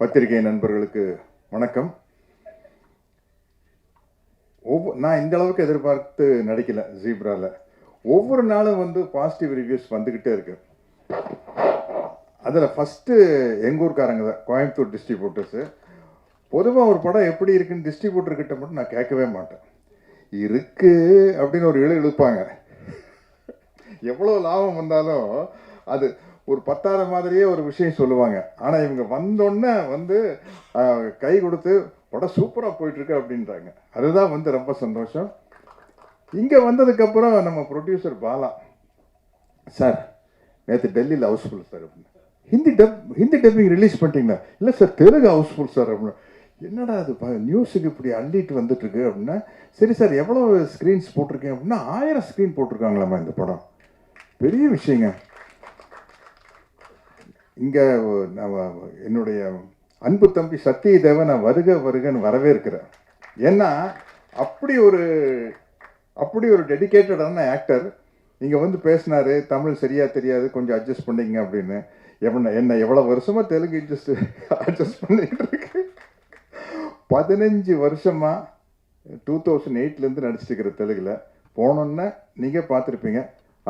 பத்திரிகை நண்பர்களுக்கு வணக்கம். நான் இந்த அளவுக்கு எதிர்பார்த்து நடிக்கல ஜீப்ரால. ஒவ்வொரு நாளும் வந்து பாசிட்டிவ் ரிவ்யூஸ் வந்துக்கிட்டே இருக்கு. அதில் ஃபஸ்ட்டு எங்கள் ஊர்க்காரங்க தான், கோயம்புத்தூர் டிஸ்ட்ரிபியூட்டர்ஸு. பொதுவாக ஒரு படம் எப்படி இருக்குன்னு டிஸ்ட்ரிபியூட்டர்கிட்ட மட்டும் நான் கேட்கவே மாட்டேன். இருக்கு அப்படின்னு ஒரு இழுப்பாங்க. எவ்வளோ லாபம் வந்தாலும் அது ஒரு பத்தாத மாதிரியே ஒரு விஷயம் சொல்லுவாங்க. ஆனால் இவங்க வந்தோடனே வந்து கை கொடுத்து படம் சூப்பராக போயிட்டுருக்கு அப்படின்றாங்க. அதுதான் வந்து ரொம்ப சந்தோஷம். இங்கே வந்ததுக்கப்புறம் நம்ம ப்ரொடியூசர் பாலா சார், நேற்று டெல்லியில் ஹவுஸ்ஃபுல் சார் அப்படின்னு. ஹிந்தி டப்பிங் ரிலீஸ் பண்ணிட்டீங்களா? இல்லை சார், தெலுங்கு ஹவுஸ்ஃபுல் சார் அப்படின்னு. என்னடா அது நியூஸுக்கு இப்படி அள்ளிட்டு வந்துட்டுருக்கு அப்படின்னா, சரி சார் எவ்வளோ ஸ்க்ரீன்ஸ் போட்டிருக்கேன் அப்படின்னா 1000 ஸ்க்ரீன் போட்டிருக்காங்களாம்மா இந்த படம். பெரிய விஷயங்க. இங்கே என்னுடைய அன்பு தம்பி சத்யதேவை நான் வருக வருகன்னு வரவேற்கிறேன். ஏன்னா அப்படி ஒரு டெடிக்கேட்டடான ஆக்டர் இங்கே வந்து பேசினார். தமிழ் சரியாக தெரியாது, கொஞ்சம் அட்ஜஸ்ட் பண்ணிங்க அப்படின்னு. என்ன எவ்வளோ வருஷமாக தெலுங்கு அட்ஜஸ்ட் பண்ணிக்கிட்டு இருக்கு. 15 வருஷமாக 2008லேருந்து நடிச்சிட்டு இருக்கிற தெலுங்கில் போனோன்னே நீங்கள் பார்த்துருப்பீங்க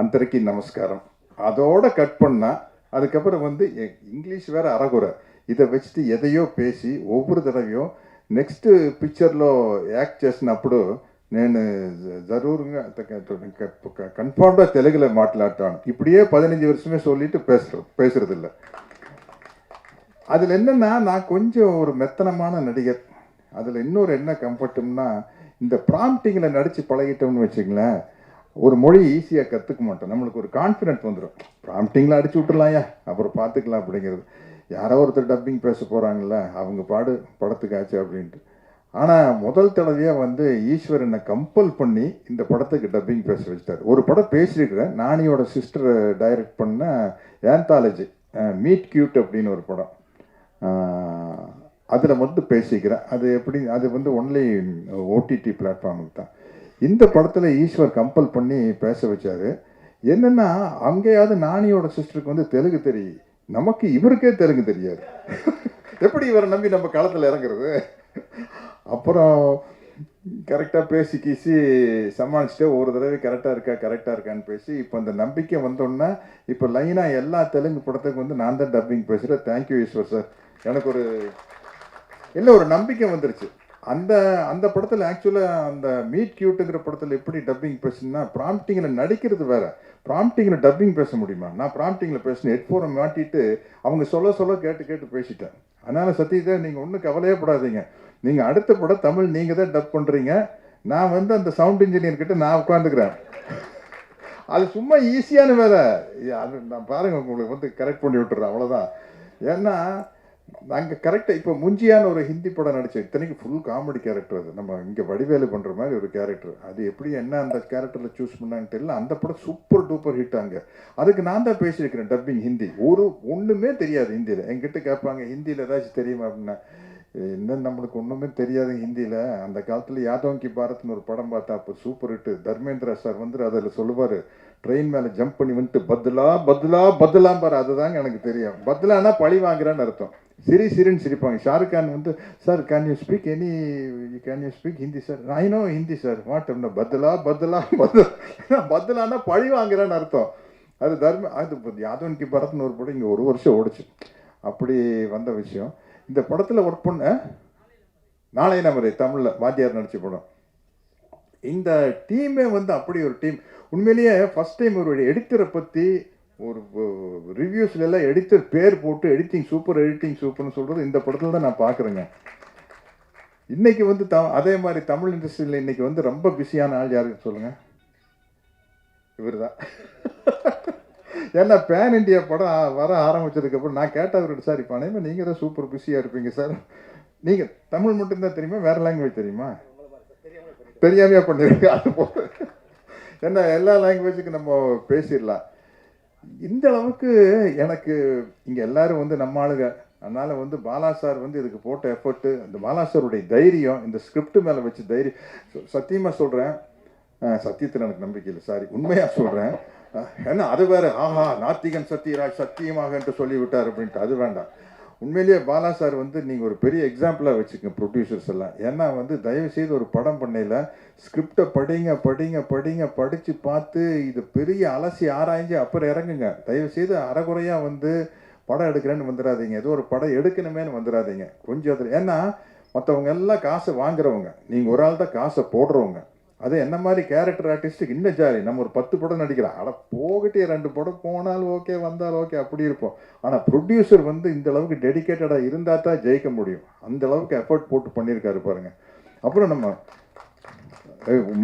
அந்தரிக்கு நமஸ்காரம். அதோட கட் பண்ணால் அதுக்கப்புறம் வந்து இங்கிலீஷ் வேறு அறகுறை. இதை வச்சுட்டு எதையோ பேசி ஒவ்வொரு தடவையும் நெக்ஸ்ட்டு పిక్చర్లో యాక్ట్ చేసినప్పుడు నేను జరూరుగా కన్ఫర్మ్గా తెలుగులో మాట్లాడతాను. இப்படியே 15 வருஷமே சொல்லிட்டு பேசுறதில்ல. அதில் என்னென்னா, நான் கொஞ்சம் ஒரு மெத்தனமான நடிகர். அதில் இன்னொரு என்ன கம்ஃபர்ட்டும்னா, இந்த ப்ராம்ப்டிங்கில் நடித்து பழகிட்டோம்னு வச்சுங்களேன், ஒரு மொழி ஈஸியாக கற்றுக்க மாட்டோம். நம்மளுக்கு ஒரு கான்ஃபிடென்ட் வந்துடும். ப்ராம்ப்டிங்கில் அடிச்சு விட்டுலாம்யா, அப்புறம் பார்த்துக்கலாம் அப்படிங்கிறது. யாரோ ஒருத்தர் டப்பிங் பேச போகிறாங்கள, அவங்க படத்துக்காச்சு அப்படின்ட்டு. ஆனால் முதல் தடவையாக வந்து ஈஸ்வர் என்னை கம்பல் பண்ணி இந்த படத்துக்கு டப்பிங் பேச வச்சுட்டார். ஒரு படம் பேசியிருக்கிறேன், நானியோட சிஸ்டர் டைரக்ட் பண்ண ஆந்தாலஜி மீட் கியூட் அப்படின்னு ஒரு படம். அதில் மட்டும் பேசிக்கிறேன். அது எப்படி, அது வந்து ஒன்லி ஓடிடி பிளாட்ஃபார்முக்கு தான். இந்த படத்தில் ஈஸ்வர் கம்பல் பண்ணி பேச வச்சார். என்னென்னா, அங்கேயாவது நானியோட சிஸ்டருக்கு வந்து தெலுங்கு தெரியும், நமக்கு இவருக்கே தெலுங்கு தெரியாது. எப்படி இவரை நம்பி நம்ம களத்தில் இறங்குறது? அப்புறம் கரெக்டாக பேசி கீசி சமாளிச்சுட்டு ஒரு தடவை கரெக்டாக இருக்கான்னு பேசி இப்போ அந்த நம்பிக்கை வந்தோன்னா இப்போ லைனாக எல்லா தெலுங்கு படத்துக்கு வந்து நான் தான் டப்பிங் பேசுகிறேன். Thank you Eswar sir. எனக்கு ஒரு நம்பிக்கை வந்துருச்சு. அந்த படத்தில் ஆக்சுவலாக அந்த மீட் கியூட்டுங்கிற படத்தில் எப்படி டப்பிங் பேசுனா, ப்ராம்ப்டிங்கில் நடிக்கிறது வேறு, ப்ராம்ப்டிங்கில் டப்பிங் பேச முடியுமா? நான் ப்ராம்ப்டிங்கில் பேசினேன், ஹெட்ஃபோனை மாட்டிட்டு அவங்க சொல்ல கேட்டு பேசிட்டேன். அதனால் சத்யதேவ், நீங்கள் ஒன்றும் கவலையப்படாதீங்க. நீங்கள் அடுத்த படம் தமிழ் நீங்கள் தான் டப் பண்ணுறீங்க. நான் வந்து அந்த சவுண்ட் இன்ஜினியர்கிட்ட நான் உட்காந்துக்கிறேன். அது சும்மா ஈஸியான வேலை. அது நான் பாருங்கள், உங்களுக்கு வந்து கரெக்ட் பண்ணி விட்டுறேன், அவ்வளோதான். ஏன்னா நாங்கள் கரெக்டாக இப்போ முஞ்சியான ஒரு ஹிந்தி படம் நடித்தோம். இத்தனைக்கு ஃபுல் காமெடி கேரக்டர். அது நம்ம இங்கே வடிவேலு பண்ணுற மாதிரி ஒரு கேரக்டர். அது எப்படி என்ன அந்த கேரக்டரில் சூஸ் பண்ணான்னு தெரியல. அந்த படம் சூப்பர் டூப்பர் ஹிட் ஆங்க. அதுக்கு நான் தான் பேசியிருக்கிறேன் டப்பிங் ஹிந்தி. ஒன்றுமே தெரியாது ஹிந்தியில். என்கிட்ட கேட்பாங்க, ஹிந்தியில் ஏதாச்சும் தெரியுமா அப்படின்னா, இன்னும் நம்மளுக்கு ஒன்றுமே தெரியாது ஹிந்தியில். அந்த காலத்தில் யாதவ் கி பாரத்னு ஒரு படம் பார்த்தா அப்போ சூப்பர் ஹிட்டு. தர்மேந்திரா சார் வந்து அதில் சொல்லுவார், ட்ரெயின் மேலே ஜம்ப் பண்ணி வந்துட்டு பத்லாம் பாரு. அதுதாங்க எனக்கு தெரியும். பத்லானா பழி வாங்குறான்னு அர்த்தம். சிரின்னு சிரிப்பாங்க. ஷாருக் கான் வந்து, sir can you speak Hindi sir? I know Hindi sir. What அப்படின்னா பத்லானா பழி வாங்குறான்னு அர்த்தம். அது யாதவ் கி பாரத்னு ஒரு படம் இங்கே 1 வருஷம் ஓடிச்சு. அப்படி வந்த விஷயம். இந்த படத்தில் ஒர்க் பண்ண நாளை நமரே தமிழில் வாத்தியார் நடித்த படம். இந்த டீமே வந்து அப்படி ஒரு டீம். உண்மையிலேயே ஃபஸ்ட் டைம் ஒரு எடிட்டரை பற்றி ஒரு ரிவ்யூஸ்லாம் எடிட்டர் பேர் போட்டு எடிட்டிங் சூப்பர்னு சொல்கிறது இந்த படத்தில் தான் நான் பார்க்குறேங்க. இன்றைக்கி வந்து அதே மாதிரி தமிழ் இண்டஸ்ட்ரியில் இன்றைக்கி வந்து ரொம்ப பிஸியான ஆள் யாருன்னு சொல்லுங்கள்? இவர் தான். ஏன்னா பேன் இண்டியா படம் வர ஆரம்பித்ததுக்கப்புறம் நான் கேட்டவர்கிட்ட, சார் இப்போ அனைவரும் நீங்கள் தான் சூப்பர் பிஸியாக இருப்பீங்க சார், நீங்கள் தமிழ் மட்டும்தான் தெரியுமா, வேறு லாங்குவேஜ் தெரியுமா? தெரியாமையா பண்ணிருக்கு. அது போல ஏன்னா எல்லா லாங்குவேஜுக்கும் நம்ம பேசிடலாம். இந்த அளவுக்கு எனக்கு இங்கே எல்லோரும் வந்து நம்ம ஆளுங்க. அதனால் வந்து பாலா சார் வந்து இதுக்கு போட்ட எஃபர்ட்டு, அந்த பாலா சாருடைய தைரியம், இந்த ஸ்கிரிப்ட் மேலே வச்சு தைரியம், சத்தியமாக சொல்கிறேன். சத்தியத்தில் எனக்கு நம்பிக்கை இல்லை, சாரி, உண்மையாக சொல்கிறேன். ஏன்னா அது வேறு, ஆஹா நாத்திகன் சத்யராஜ் சத்தியமாக என்று சொல்லிவிட்டார் அப்படின்ட்டு, அது வேண்டாம். உண்மையிலேயே பாலா சார் வந்து நீங்கள் ஒரு பெரிய எக்ஸாம்பிளாக வச்சுக்கோங்க ப்ரொடியூசர்ஸ் எல்லாம். ஏன்னா வந்து தயவுசெய்து ஒரு படம் பண்ணையில் ஸ்கிரிப்டை படிங்க படிங்க படிங்க படித்து பார்த்து இது பெரிய அலசி ஆராய்ஞ்சு அப்புறம் இறங்குங்க. தயவுசெய்து அறகுறையாக வந்து படம் எடுக்கிறேன்னு வந்துடாதீங்க, ஏதோ ஒரு படம் எடுக்கணுமேனு வந்துடாதீங்க. கொஞ்சம் அதில் ஏன்னா மற்றவங்க எல்லாம் காசை வாங்குறவங்க, நீங்கள் ஒரு ஆள் தான் காசை போடுறவங்க. அது என்ன மாதிரி கேரக்டர் ஆர்டிஸ்ட்டுக்கு இன்னும் ஜாலி. நம்ம ஒரு 10 படம் நடிக்கிறோம், அட போகிட்டே 2 படம் போனாலும் ஓகே வந்தாலும் ஓகே அப்படி இருப்போம். ஆனால் ப்ரொடியூசர் வந்து இந்த அளவுக்கு டெடிக்கேட்டடாக இருந்தால் தான் ஜெயிக்க முடியும். அந்த அளவுக்கு எஃபர்ட் போட்டு பண்ணியிருக்காரு பாருங்க. அப்புறம் நம்ம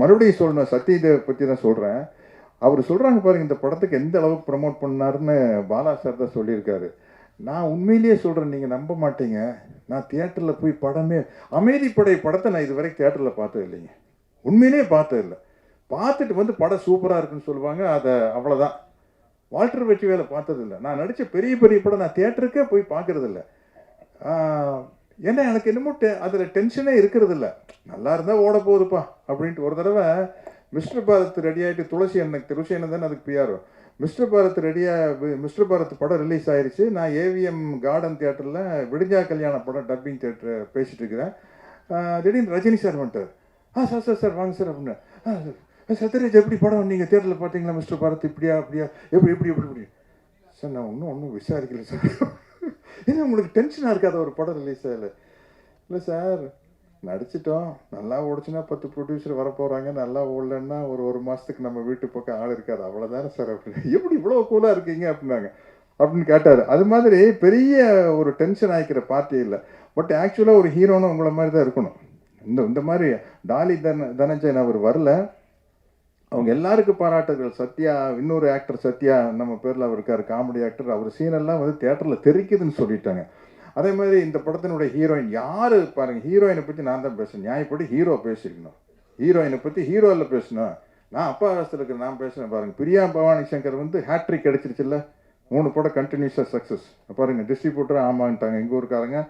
மறுபடியும் சொல்லணும், சத்யதேவ் பற்றி தான் சொல்கிறேன். அவர் சொல்கிறாங்க பாருங்க, இந்த படத்துக்கு எந்த அளவுக்கு ப்ரமோட் பண்ணாருன்னு பாலா சார் தான் சொல்லியிருக்காரு. நான் உண்மையிலேயே சொல்கிறேன், நீங்கள் நம்ப மாட்டீங்க. நான் தியேட்டரில் போய் படமே அமைதிப்படை படத்தை நான் இது வரைக்கும் தியேட்டரில் பார்த்தது இல்லைங்க. உண்மையிலே பார்த்ததில்லை. பார்த்துட்டு வந்து படம் சூப்பராக இருக்குன்னு சொல்லுவாங்க, அதை அவ்வளோதான். வால்டர் வெற்றி வேலை பார்த்ததில்லை. நான் நடித்த பெரிய பெரிய படம் நான் தியேட்டருக்கே போய் பார்க்குறதில்ல. ஏன்னா எனக்கு என்னமோ அதில் டென்ஷனே இருக்கிறது இல்லை. நல்லா இருந்தால் ஓட போகுதுப்பா அப்படின்ட்டு. ஒரு தடவை மிஸ்டர் பாரத் ரெடி ஆகிட்டு துளசி அண்ணன் தானே அதுக்கு PR. Mister Bharat mister Bharat படம் ரிலீஸ் ஆயிடுச்சு. நான் ஏவிஎம் கார்டன் தியேட்டரில் விடிஞ்சா கல்யாண படம் டப்பிங் தியேட்டர் பேசிகிட்டு இருக்கிறேன். திடீர்னு ரஜினி சார் வந்துட்டார். சார் சார் சார் வாங்க சார் அப்படின்னு. சத்யராஜ் எப்படி படம் நீங்கள் தேட்டரில் பார்த்தீங்களா மிஸ்டர் பாரத், இப்படியா அப்படியா எப்படி எப்படி எப்படி எப்படி சார்? நான் ஒன்றும் விசாரிக்கல சார். ஏன்னா உங்களுக்கு டென்ஷனாக இருக்காத ஒரு படம் ரிலீஸ் ஆகலை? இல்லை சார், நடிச்சிட்டோம், நல்லா ஓடிச்சுன்னா 10 ப்ரொடியூசர் வரப்போகிறாங்க, நல்லா ஓடலன்னா ஒரு மாதத்துக்கு நம்ம வீட்டு பக்கம் ஆள் இருக்காது, அவ்வளோதானே சார் அப்படின்னு. எப்படி இவ்வளோ கூலாக இருக்கீங்க அப்படின்னாங்க அப்படின்னு கேட்டார். அது மாதிரி பெரிய ஒரு டென்ஷன் ஆகிக்கிற பார்ட்டி இல்லை. பட் ஆக்சுவலாக ஒரு ஹீரோன்னு உங்களை மாதிரி தான் இருக்கணும். இந்த மாதிரி டாலி தனஞ்சயன் அவர் வரல. அவங்க எல்லாருக்கும் பாராட்டுகள். சத்யா, இன்னொரு ஆக்டர் சத்யா நம்ம பேரில் அவர் இருக்கார், காமெடி ஆக்டர். அவர் சீனெல்லாம் வந்து தியேட்டரில் தெரிக்குதுன்னு சொல்லிட்டாங்க. அதே மாதிரி இந்த படத்தினுடைய ஹீரோயின் யார் பாருங்கள். ஹீரோயினை பற்றி நான் தான் பேசுகிறேன், நியாயப்படி ஹீரோ பேசியிருக்கணும். ஹீரோயினை பற்றி ஹீரோவில் பேசணும். நான் அப்பா காலத்தில் இருக்கிற நான் பேசுகிறேன் பாருங்கள். பிரியா பவானி சங்கர் வந்து ஹேட்ரிக் அடிச்சிருச்சுல்ல, 3 படம் கண்டினியூஸாக சக்ஸஸ். பாருங்கள், டிஸ்ட்ரிபியூட்டர் ஆமான்ட்டாங்க எங்கள் ஊருக்காரங்க.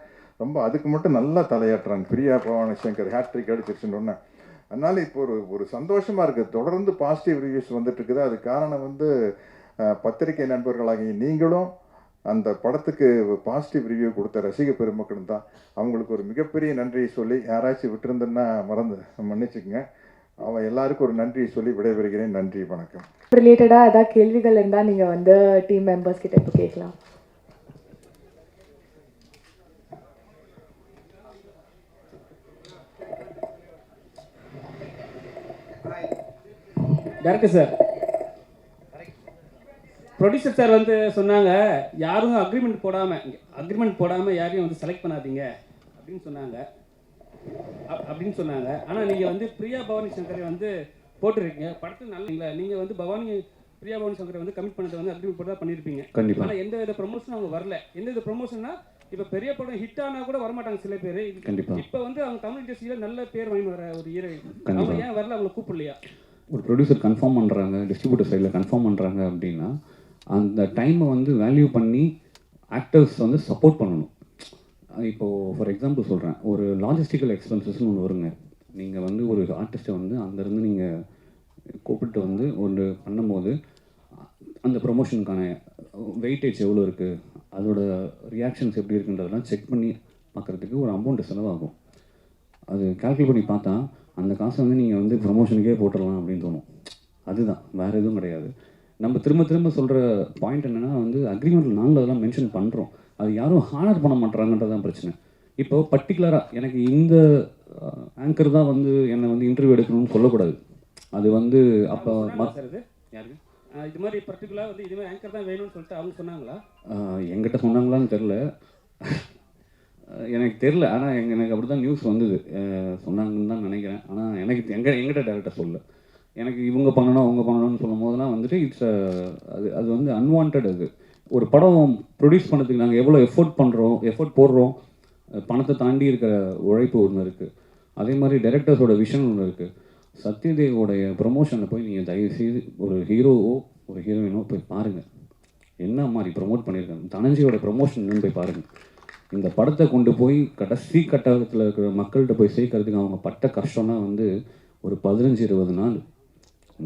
ரொம்ப அதுக்கு மட்டும் நல்லா தலையாட்டுறாங்க. பிரியா பவானி சங்கர் ஹேட்ரிக் அடிச்சிருச்சுன்னு. அதனால் இப்போ ஒரு சந்தோஷமாக இருக்குது. தொடர்ந்து பாசிட்டிவ் ரிவ்யூஸ் வந்துட்டு இருக்குது. அது காரணம் வந்து பத்திரிகை நண்பர்களாகிய நீங்களும் அந்த படத்துக்கு பாசிட்டிவ் ரிவ்யூ கொடுத்த ரசிக பெருமக்களும் தான். அவங்களுக்கு ஒரு மிகப்பெரிய நன்றியை சொல்லி, யாராச்சும் விட்டுருந்தேன்னா மன்னிச்சுக்குங்க. அவன் எல்லாருக்கும் ஒரு நன்றியை சொல்லி விடைபெறுகிறேன். நன்றி, வணக்கம். ரிலேட்டடாக ஏதாவது கேள்விகள் இருந்தால் நீங்கள் வந்து டீம் மெம்பர்ஸ் கிட்ட இப்போ கேட்கலாம். டேரக்டர் சார், ப்ரொடியூசர் சார் வந்து சொன்னாங்க, யாரும் அக்ரிமெண்ட் போடாமல் யாரையும் வந்து செலக்ட் பண்ணாதீங்க அப்படின்னு சொன்னாங்க. ஆனால் நீங்கள் வந்து பிரியா பவானி சங்கரை வந்து போட்டுருக்கீங்க படத்தில். நல்லீங்களா? நீங்கள் வந்து பிரியா பவானி சங்கரை வந்து கமிட் பண்ணதை வந்து அக்ரிமெண்ட் போட்டு தான் பண்ணியிருப்பீங்க. கண்டிப்பாக. ஆனால் எந்த வித ப்ரொமோஷனும் அவங்க வரல. எந்த வித ப்ரொமோஷன்னா இப்போ பெரிய படம் ஹிட் ஆனால் கூட வரமாட்டாங்க சில பேர். கண்டிப்பாக. இப்போ வந்து அவங்க தமிழ் இண்டஸ்ட்ரியில் நல்ல பேர் வாங்கி வர ஒரு ஹீரோயின், அவங்க ஏன் வரல? அவங்களை கூப்பிடலையா? ஒரு ப்ரொடியூசர் கன்ஃபார்ம் பண்ணுறாங்க, டிஸ்ட்ரிபியூட்டர் சைடில் கன்ஃபார்ம் பண்ணுறாங்க அப்படின்னா அந்த டைமை வந்து வேல்யூ பண்ணி ஆக்டர்ஸ் வந்து சப்போர்ட் பண்ணணும். இப்போது ஃபார் எக்ஸாம்பிள் சொல்கிறேன், ஒரு லாஜிஸ்டிக்கல் எக்ஸ்பென்சஸ்னு ஒன்று வருங்க. நீங்கள் வந்து ஒரு ஆர்டிஸ்ட்டை வந்து அங்கேருந்து நீங்கள் கூப்பிட்டு வந்து ஒன்று பண்ணும்போது அந்த ப்ரொமோஷனுக்கான வெயிட்டேஜ் எவ்வளோ இருக்குது, அதோட ரியாக்ஷன்ஸ் எப்படி இருக்குன்றதெல்லாம் செக் பண்ணி பார்க்குறதுக்கு ஒரு அமௌண்ட்டு செலவாகும். அது கால்குலேட் பண்ணி பார்த்தா அந்த காசை வந்து நீங்கள் வந்து ப்ரொமோஷனுக்கே போட்டுடலாம் அப்படின்னு தோணும். அதுதான், வேறு எதுவும் கிடையாது. நம்ம திரும்ப சொல்கிற பாயிண்ட் என்னென்னா வந்து அக்ரிமெண்ட்டில் நாங்கள் அதெல்லாம் மென்ஷன் பண்ணுறோம், அது யாரும் ஹானர் பண்ண மாட்டாங்கன்றதான் பிரச்சனை. இப்போ பர்டிகுலராக எனக்கு இந்த ஆங்கர் தான் வந்து என்னை வந்து இன்டர்வியூ எடுக்கணும்னு சொல்லக்கூடாது. அது வந்து அப்போ யாருக்கு இது மாதிரி பர்டிகுலராக வந்து இதுமாதிரி ஆங்கர் தான் வேணும்னு சொல்லிட்டு அவங்க சொன்னாங்களா? எங்கிட்ட சொன்னாங்களான்னு தெரில, எனக்கு தெரில. ஆனால் எனக்கு அப்படி தான் நியூஸ் வந்தது, சொன்னாங்கன்னு தான் நினைக்கிறேன். ஆனால் எனக்கு எங்கிட்ட டேரக்டாக சொல்ல. எனக்கு இவங்க பண்ணணும் அவங்க பண்ணணும்னு சொல்லும் போதெல்லாம் வந்துட்டு அது வந்து அன்வான்ட். அது ஒரு படம் ப்ரொடியூஸ் பண்ணுறதுக்கு நாங்கள் எவ்வளோ எஃபோர்ட் போடுறோம், பணத்தை தாண்டி இருக்கிற உழைப்பு ஒன்று இருக்குது. அதே மாதிரி டைரக்டர்ஸோட விஷன் ஒன்று இருக்குது. சத்யதேவோடைய ப்ரொமோஷனில் போய் நீங்கள் தயவுசெய்து ஒரு ஹீரோவோ ஒரு ஹீரோயினோ போய் பாருங்கள், என்ன மாதிரி ப்ரொமோட் பண்ணியிருக்காங்க. தனஞ்சியோட ப்ரொமோஷன் போய் பாருங்கள். இந்த படத்தை கொண்டு போய் கடைசி கட்டத்தில் இருக்கிற மக்கள்கிட்ட போய் சேர்க்கறதுக்கு அவங்க பட்ட கஷ்டம்னா வந்து ஒரு 15-20 நாள்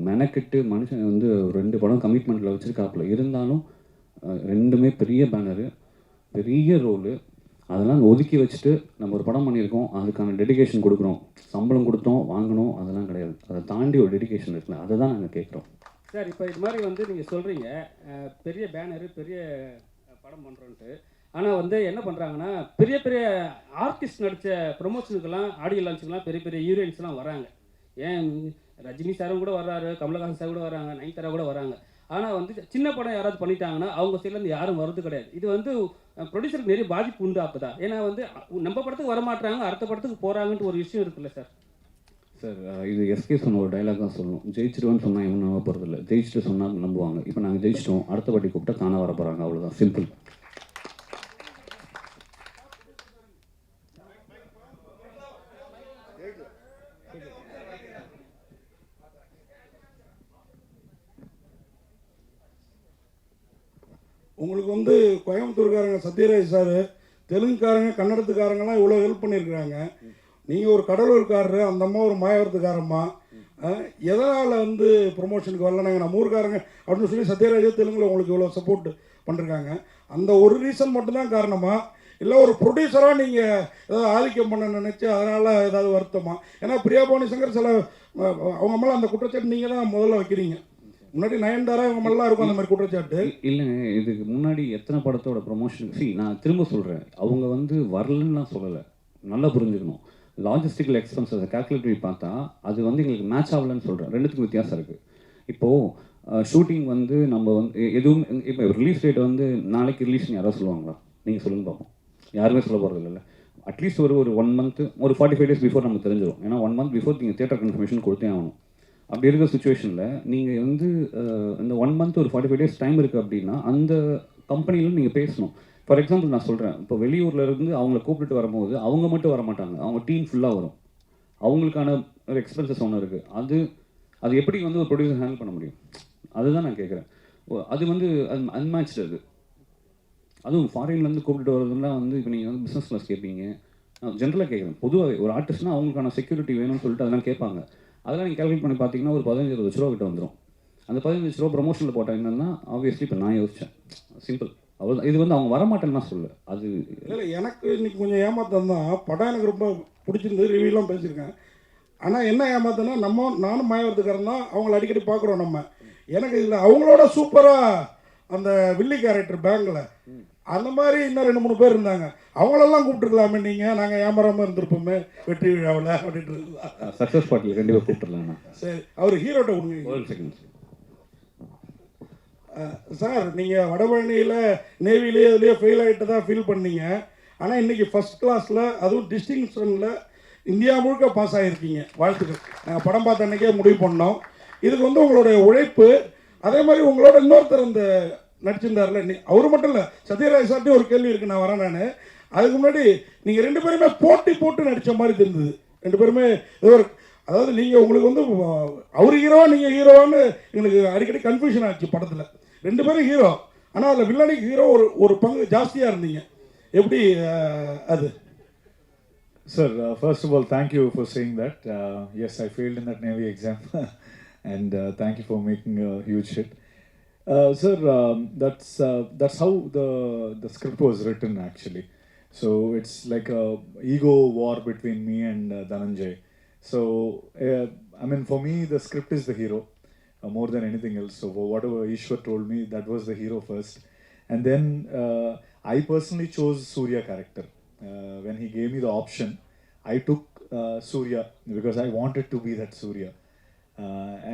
மெனக்கிட்டு மனுஷன் வந்து 2 படம் கமிட்மெண்ட்டில் வச்சுருக்காப்புல. இருந்தாலும் 2மே பெரிய பேனரு, பெரிய ரோலு. அதெல்லாம் ஒதுக்கி வச்சுட்டு நம்ம ஒரு படம் பண்ணியிருக்கோம், அதுக்கான டெடிகேஷன் கொடுக்குறோம், சம்பளம் கொடுத்தோம் வாங்கணும் அதெல்லாம் கிடையாது. அதை தாண்டி ஒரு டெடிகேஷன் இருக்குல்ல, அதை தான் நாங்கள் கேட்குறோம். சார் இப்போ இது மாதிரி வந்து நீங்கள் சொல்கிறீங்க பெரிய பேனரு பெரிய படம் பண்ணுறோன்ட்டு, ஆனால் வந்து என்ன பண்ணுறாங்கன்னா பெரிய பெரிய ஆர்டிஸ்ட் நடித்த ப்ரொமோஷனுக்கெல்லாம் ஆடியோ லான்ச்சுக்கெல்லாம் பெரிய பெரிய ஹீரோயின்ஸ்லாம் வராங்க. ஏன் ரஜினி சாரும் கூட வர்றாரு, கமலஹாசன் சார் கூட வராங்க, நயன்தாரா கூட வராங்க. ஆனால் வந்து சின்ன படம் யாராவது பண்ணிட்டாங்கன்னா அவங்க சைட்லேருந்து யாரும் வர்றது கிடையாது. இது வந்து ப்ரொடியூசருக்கு நிறைய பாதிப்பு உண்டு அப்போ தான். ஏன்னா வந்து நம்ம படத்துக்கு வரமாட்டாங்க, அடுத்த படத்துக்கு போகிறாங்கன்ட்டு ஒரு விஷயம் இருக்குல்ல சார். சார் இது எஸ்கே சொன்ன ஒரு டைலாக் தான் சொல்லணும். ஜெயிச்சிடுவேன்னு சொன்னால் எவனும் நம்ப போகிறதில்ல, ஜெயிச்சுட்டு சொன்னால் நம்புவாங்க. இப்போ நாங்கள் ஜெயிச்சிட்டோம், அடுத்த வாட்டி கூப்பிட்டா தானே வர போகிறாங்க, அவ்வளோதான், சிம்பிள். உங்களுக்கு வந்து கோயம்புத்தூர்காரங்க சத்யராஜ் சார், தெலுங்குக்காரங்க கன்னடத்துக்காரங்கெல்லாம் இவ்வளோ ஹெல்ப் பண்ணியிருக்கிறாங்க. நீங்கள் ஒரு கடலூர்காரரு, அந்த அம்மா ஒரு மாயவரத்துக்காரம்மா, எதனால் வந்து ப்ரொமோஷனுக்கு வரல, நாங்கள் நம்ம ஊருக்காரங்க அப்படின்னு சொல்லி சத்யராஜ் தெலுங்குல உங்களுக்கு இவ்வளோ சப்போர்ட் பண்ணிருக்காங்க. அந்த ஒரு ரீசன் மட்டும்தான் காரணமா, இல்லை ஒரு ப்ரொடியூசராக நீங்கள் ஏதாவது ஆதிக்கம் பண்ண நினச்சி அதனால் ஏதாவது வருத்தமா? ஏன்னா பிரியா பவானி சங்கர் சில அவங்க மேலே அந்த குற்றச்சாட்டு நீங்கள் தான் முதல்ல வைக்கிறீங்க. முன்னாடி நயன்தாரா இவங்க மேலாம் இருக்கும் அந்த மாதிரி குற்றச்சாட்டு. இல்லைங்க, இதுக்கு முன்னாடி எத்தனை படத்தோட ப்ரொமோஷன் நான் திரும்ப சொல்கிறேன், அவங்க வந்து வரலன்னு நான் சொல்லலை, நல்லா புரிஞ்சுக்கணும். லாஜிஸ்டிக்கல் எக்ஸ்பென்சஸை கால்குலேட் பண்ணி பார்த்தா அது வந்து எங்களுக்கு மேட்ச் ஆகலன்னு சொல்கிறேன். ரெண்டுத்துக்கும் வித்தியாசம் இருக்குது. இப்போது ஷூட்டிங் வந்து நம்ம வந்து எதுவும் இப்போ ரிலீஸ் டேட் வந்து நாளைக்கு ரிலீஸ்னு யாராவது சொல்லுவாங்களா? நீங்கள் சொல்லுங்க பார்ப்போம். யாருமே சொல்ல போகிறது இல்லை. அட்லீஸ்ட் ஒரு 1 மந்த், ஒரு 45 days பிஃபோர் நமக்கு தெரிஞ்சிடும். ஏன்னா 1 month பிஃபோர் நீங்கள் தியேட்டர் கன்ஃபர்மேஷன் கொடுத்தே ஆகணும். அப்படி இருக்கிற சுச்சுவேஷனில் நீங்கள் வந்து இந்த 1 month ஒரு 45 days டைம் இருக்குது அப்படின்னா அந்த கம்பெனியில் நீங்கள் பேசணும். ஃபார் எக்ஸாம்பிள் நான் சொல்கிறேன், இப்போ வெளியூரில் இருந்து அவங்கள கூப்பிட்டு வரும்போது அவங்க மட்டும் வர மாட்டாங்க, அவங்க டீம் ஃபுல்லாக வரும். அவங்களுக்கான ஒரு எக்ஸ்பென்சஸ் ஒன்று இருக்குது. அது எப்படி வந்து ஒரு ப்ரொடியூசர் ஹேண்டில் பண்ண முடியும்? அதுதான் நான் கேட்குறேன். அது வந்து அன்மேட்ச்டு. அதுவும் ஃபாரின்லேருந்து கூப்பிட்டு வரதுலாம் வந்து இப்போ நீங்கள் வந்து பிஸ்னஸ் கிளாஸ் கேட்பீங்க. நான் ஜென்ரலாக கேட்குறேன், பொதுவாக ஒரு ஆர்டிஸ்ட்னா அவங்களுக்கான செக்யூரிட்டி வேணும்னு சொல்லிட்டு அதெல்லாம் கேட்பாங்க. அதெல்லாம் நீங்கள் கால்குலேட் பண்ணி பார்த்தீங்கன்னா ஒரு 15-20 லட்ச ரூபா கிட்ட வந்துடும். அந்த 15 லட்ச ரூபா ப்ரொமோஷனில் போட்டால் என்னென்னா ஆப்வியஸ்லி இப்போ நான் யோசித்தேன், சிம்பிள் அவ்வளோ. இது வந்து அவங்க வரமாட்டேன்னு தான் சொல்ல. அது இல்லை, எனக்கு இன்னைக்கு கொஞ்சம் ஏமாத்தம் தான். படம் எனக்கு ரொம்ப பிடிச்சிருந்தது, ரிவ்யூலாம் பேசியிருக்கேன். ஆனால் என்ன ஏமாத்தனா, நானும் மாயவரத்துக்காரன் தான், அவங்கள அடிக்கடி பார்க்குறோம் நம்ம. எனக்கு இதில் அவங்களோட சூப்பராக அந்த வில்லி கேரக்டர் பேங்கில் அந்த மாதிரி இன்னும் 2-3 பேர் இருந்தாங்க. அவங்களெல்லாம் கூப்பிட்டுருக்கலாமே நீங்கள், நாங்கள் ஏமாறாமல் இருந்திருப்போமே வெற்றி விழாவில் அப்படின்ட்டு. சக்ஸஸ் பார்ட்டியில் கண்டிப்பாக கூப்பிட்டுருலாண்ணா. சரி, அவர் ஹீரோட்ட கொடுங்க. சார், நீங்கள் வடபழனியில் நேவிலேயே இதுலேயே ஃபெயில் ஆகிட்டு தான் ஃபீல் பண்ணீங்க. ஆனால் இன்றைக்கி ஃபஸ்ட் கிளாஸில், அதுவும் டிஸ்டிங்ஷனில் இந்தியா முழுக்க பாஸ் ஆகிருக்கீங்க. வாழ்த்துக்கள். நாங்கள் படம் பார்த்த அன்றைக்கே முடிவு பண்ணோம். இதுக்கு வந்து உங்களுடைய உழைப்பு, அதே மாதிரி உங்களோட இன்னொருத்தர் இந்த நடிச்சிருந்தார்ல, அவர் மட்டும் இல்லை, சத்யராஜ் சார்ட்டையும் ஒரு கேள்வி இருக்குது, நான் வரேன். நான் அதுக்கு முன்னாடி நீங்கள் 2 பேருமே போட்டு நடித்த மாதிரி தெரிந்தது. 2 பேருமே ஏதோ ஒரு, அதாவது நீங்கள் உங்களுக்கு வந்து அவர் ஹீரோவா நீங்கள் ஹீரோவான்னு எங்களுக்கு அடிக்கடி கன்ஃபியூஷன் ஆச்சு படத்தில். 2 பேரும் ஹீரோ, ஆனால் அதில் வில்லனிக்கு ஹீரோ ஒரு பங்கு ஜாஸ்தியாக இருந்தீங்க. எப்படி அது? Sir, first of all, thank you for saying that. Yes, I failed in that Navy exam, and thank you for making a huge hit. Sir, that's how the script was written actually. So it's like a ego war between me and Dhananjay. So I mean, for me, the script is the hero more than anything else. So whatever Ishwar told me, that was the hero first, and then I personally chose Surya character. When he gave me the option, I took Surya because I wanted to be that Surya,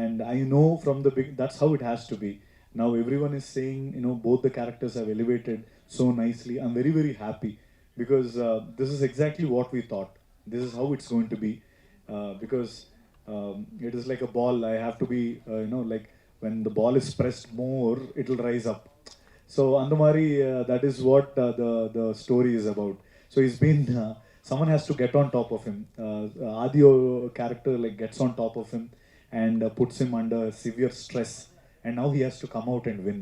and I know from the big, that's how it has to be. Now everyone is saying, you know, both the characters have elevated so nicely. I'm very, very happy because this is exactly what we thought. This is how it's going to be, because it is like a ball. I have to be, you know, like when the ball is pressed more, it will rise up. So Andamari, that is what the story is about. So he's been, someone has to get on top of him. Adio character like gets on top of him and puts him under severe stress. And now he has to come out and win.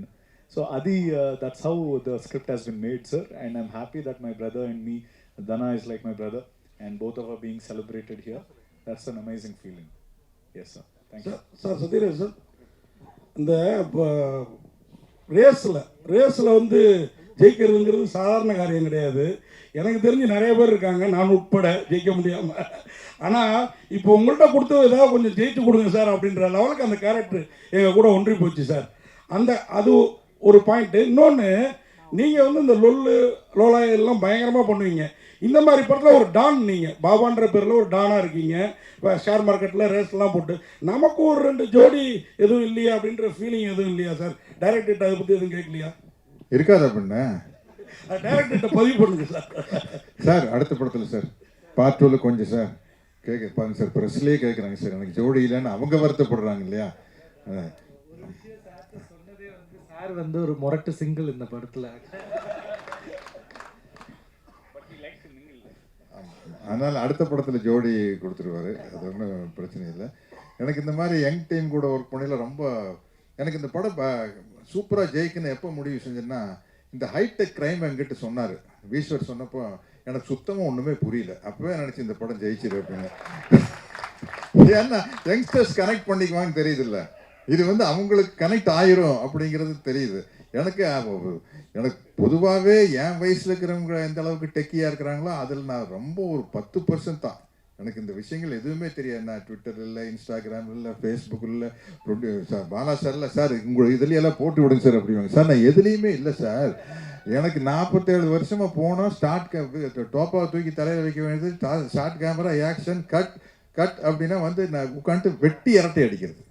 So Adi, that's how the script has been made, sir. And I'm happy that my brother and me, Dana is like my brother, and both of us are being celebrated here. That's an amazing feeling. Yes, sir. Thank you. Sir, Sathiraj sir, இந்த ரேஸில் வந்து ஜெயிக்கிறதுங்கிறது சாதாரண காரியம் கிடையாது. எனக்கு தெரிஞ்சு நிறைய பேர் இருக்காங்க, நான் உட்பட, ஜெயிக்க முடியாமல். ஆனால் இப்போ உங்கள்கிட்ட கொடுத்தது ஏதாவது கொஞ்சம் ஜெயிச்சு கொடுங்க சார் அப்படின்ற லெவலுக்கு அந்த கேரக்டர் எங்கள் கூட ஒன்றி போச்சு சார். அது ஒரு பாயிண்ட்டு. இன்னொன்று, நீங்கள் வந்து இந்த லோலா எல்லாம் பயங்கரமாக பண்ணுவீங்க. இந்த மாதிரி படத்தில் ஒரு டான், நீங்கள் பாபான்ற பேரில் ஒரு டானாக இருக்கீங்க. இப்போ ஷேர் மார்க்கெட்டில் ரேஸ்லாம் போட்டு நமக்கு ஒரு 2 ஜோடி எதுவும் இல்லையா அப்படின்ற ஃபீலிங் எதுவும் இல்லையா சார்? டைரக்டர்கிட்ட அதை பற்றி எதுவும் கேட்கலையா? இருக்காது அப்படின்னா டைரக்டர்கிட்ட பதிவு பண்ணுங்க சார். சார் அடுத்த படத்தில் சார் பார்ட் 2 கொஞ்சம் சார் பாருங்க சார், ப்ரெஸ்லேயே கேட்குறாங்க சார் எனக்கு ஜோடி இல்லைன்னு அவங்க வருத்தப்படுறாங்க இல்லையா. சொன்னதே வந்து சார் வந்து ஒரு முரட்டு சிங்கிள் இந்த படத்தில். அதனால் அடுத்த படத்தில் ஜோடி கொடுத்துருவாரு, அது ஒன்றும் பிரச்சனை இல்லை. எனக்கு இந்த மாதிரி யங் டீம் கூட ஒர்க் பண்ணல ரொம்ப எனக்கு இந்த படம் சூப்பராக ஜெயிக்குன்னு எப்போ முடிவு செஞ்சேன்னா, இந்த ஹைடெக் கிரைம் என்கிட்ட சொன்னார் ஈஸ்வர். சொன்னப்போ எனக்கு சுத்தமாக ஒன்றுமே புரியல. அப்போவே நினச்சி இந்த படம் ஜெயிச்சிரு அப்படின்னு. ஏன்னா யங்ஸ்டர்ஸ் கனெக்ட் பண்ணிக்குவான்னு தெரியுது இல்லை, இது வந்து அவங்களுக்கு கனெக்ட் ஆயிரும் அப்படிங்கிறது தெரியுது. எனக்கு பொதுவாகவே என் வயசில் இருக்கிறவங்க எந்த அளவுக்கு டெக்கியாக இருக்கிறாங்களோ அதில் நான் ரொம்ப ஒரு 10% தான். எனக்கு இந்த விஷயங்கள் எதுவுமே தெரியாது. நான் ட்விட்டர் இல்லை, இன்ஸ்டாகிராம் இல்லை, ஃபேஸ்புக் இல்லை, சார் பாலா சார் இல்லை சார் உங்கள் இதுலையெல்லாம் போட்டு விடுங்க சார் அப்படிவாங்க. சார் நான் எதுலேயுமே இல்லை சார். எனக்கு 47 வருஷமாக போனோம். டோப்பாவை தூக்கி தலையில் வைக்க வேண்டியது, ஷார்ட் கேமரா, ஆக்ஷன், கட் அப்படின்னா வந்து நான் உட்காந்துட்டு வெட்டி அரட்டை அடிக்கிறது.